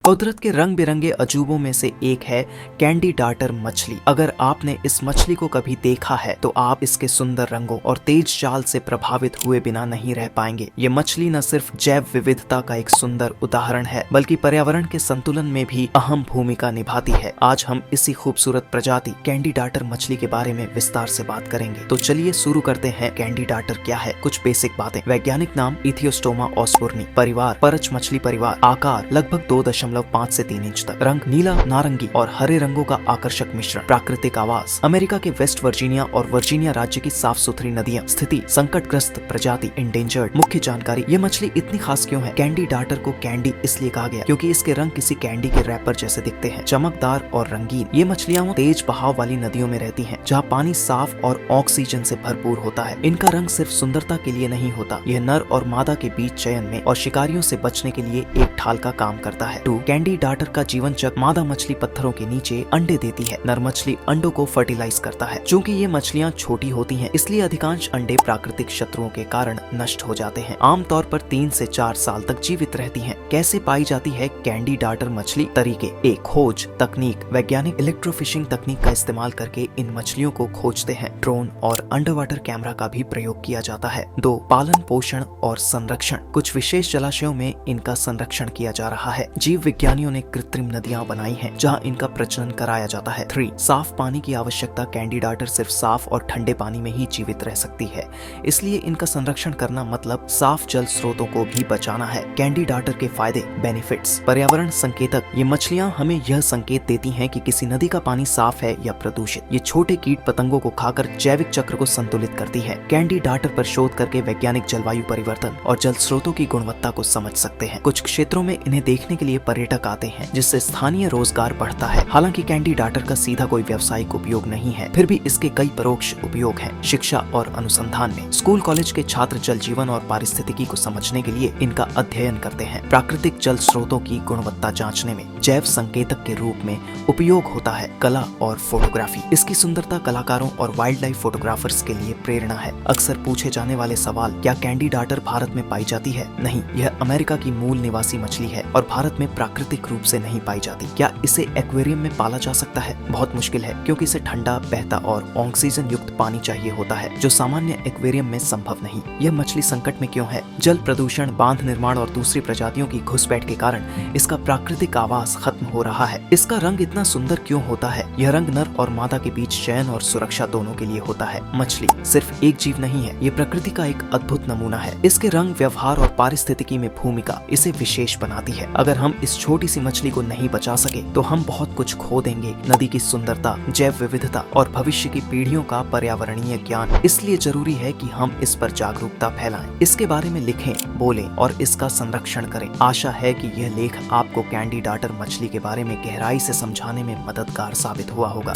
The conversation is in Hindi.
कुदरत के रंग बिरंगे अजूबों में से एक है कैंडी डार्टर मछली। अगर आपने इस मछली को कभी देखा है तो आप इसके सुंदर रंगों और तेज चाल से प्रभावित हुए बिना नहीं रह पाएंगे। ये मछली न सिर्फ जैव विविधता का एक सुंदर उदाहरण है बल्कि पर्यावरण के संतुलन में भी अहम भूमिका निभाती है। आज हम इसी खूबसूरत प्रजाति कैंडी डार्टर मछली के बारे में विस्तार से बात करेंगे। तो चलिए शुरू करते हैं। कैंडी डार्टर क्या है, कुछ बेसिक बातें। वैज्ञानिक नाम इथियोस्टोमा ऑस्बोर्नी। परिवार परच मछली परिवार। आकार लगभग 2.5 से 3 इंच तक। रंग नीला, नारंगी और हरे रंगों का आकर्षक मिश्रण। प्राकृतिक आवास अमेरिका के वेस्ट वर्जीनिया और वर्जीनिया राज्य की साफ सुथरी नदियां। स्थिति संकटग्रस्त प्रजाति इंडेंजर्ड। मुख्य जानकारी, ये मछली इतनी खास क्यों है? कैंडी डार्टर को कैंडी इसलिए कहा गया क्योंकि इसके रंग किसी कैंडी के रैपर जैसे दिखते हैं, चमकदार और रंगीन। ये मछलियां तेज बहाव वाली नदियों में रहती हैं, जहां पानी साफ और ऑक्सीजन से भरपूर होता है। इनका रंग सिर्फ सुंदरता के लिए नहीं होता, यह नर और मादा के बीच चयन में और शिकारियों से बचने के लिए एक ढाल का काम करता है। कैंडी डार्टर का जीवन चक्र। मादा मछली पत्थरों के नीचे अंडे देती है, नर मछली अंडों को फर्टिलाइज करता है। चूंकि ये मछलियां छोटी होती हैं, इसलिए अधिकांश अंडे प्राकृतिक शत्रुओं के कारण नष्ट हो जाते हैं। आमतौर पर 3 से 4 साल तक जीवित रहती हैं। कैसे पाई जाती है कैंडी डार्टर मछली? तरीके। 1. खोज तकनीक। वैज्ञानिक इलेक्ट्रोफिशिंग तकनीक का इस्तेमाल करके इन मछलियों को खोजते हैं। ड्रोन और अंडर वाटर कैमरा का भी प्रयोग किया जाता है। 2. पालन पोषण और संरक्षण। कुछ विशेष जलाशयों में इनका संरक्षण किया जा रहा है। जीव विज्ञानियों ने कृत्रिम नदियां बनाई हैं जहां इनका प्रजनन कराया जाता है। 3. साफ पानी की आवश्यकता। कैंडी डार्टर सिर्फ साफ और ठंडे पानी में ही जीवित रह सकती है, इसलिए इनका संरक्षण करना मतलब साफ जल स्रोतों को भी बचाना है। कैंडी डार्टर के फायदे बेनिफिट्स। पर्यावरण संकेतक। ये मछलियां हमें यह संकेत देती हैं कि किसी नदी का पानी साफ है या प्रदूषित। ये छोटे कीट पतंगों को खाकर जैविक चक्र को संतुलित करती है। कैंडी डार्टर पर शोध करके वैज्ञानिक जलवायु परिवर्तन और जल स्रोतों की गुणवत्ता को समझ सकते हैं। कुछ क्षेत्रों में इन्हें देखने के लिए पर्यटक आते हैं, जिससे स्थानीय रोजगार बढ़ता है। हालांकि कैंडी डार्टर का सीधा कोई व्यावसायिक उपयोग नहीं है, फिर भी इसके कई परोक्ष उपयोग हैं। शिक्षा और अनुसंधान में स्कूल कॉलेज के छात्र जल जीवन और पारिस्थितिकी को समझने के लिए इनका अध्ययन करते हैं। प्राकृतिक जल स्रोतों की गुणवत्ता जांचने में जैव संकेतक के रूप में उपयोग होता है। कला और फोटोग्राफी। इसकी सुंदरता कलाकारों और वाइल्ड लाइफ फोटोग्राफर्स के लिए प्रेरणा है। अक्सर पूछे जाने वाले सवाल, क्या कैंडी डार्टर भारत में पाई जाती है? नहीं, यह अमेरिका की मूल निवासी मछली है और भारत में प्राकृतिक रूप से नहीं पाई जाती। क्या इसे एक्वेरियम में पाला जा सकता है? बहुत मुश्किल है, क्योंकि इसे ठंडा, बहता और ऑक्सीजन युक्त पानी चाहिए होता है, जो सामान्य एक्वेरियम में संभव नहीं। यह मछली संकट में क्यों है? जल प्रदूषण, बांध निर्माण और दूसरी प्रजातियों की घुसपैठ के कारण इसका प्राकृतिक आवास खत्म हो रहा है। इसका रंग इतना सुंदर क्यों होता है? यह रंग नर और मादा के बीच चयन और सुरक्षा दोनों के लिए होता है। मछली सिर्फ एक जीव नहीं है, ये प्रकृति का एक अद्भुत नमूना है। इसके रंग, व्यवहार और पारिस्थितिकी में भूमिका इसे विशेष बनाती है। अगर हम इस छोटी सी मछली को नहीं बचा सके तो हम बहुत कुछ खो देंगे। नदी की सुंदरता, जैव विविधता और भविष्य की पीढ़ियों का पर्यावरणीय ज्ञान। इसलिए जरूरी है कि हम इस पर जागरूकता फैलाएं, इसके बारे में लिखें, बोलें और इसका संरक्षण करें। आशा है कि यह लेख आपको कैंडी डार्टर मछली के बारे में गहराई से समझाने में मददगार साबित हुआ होगा।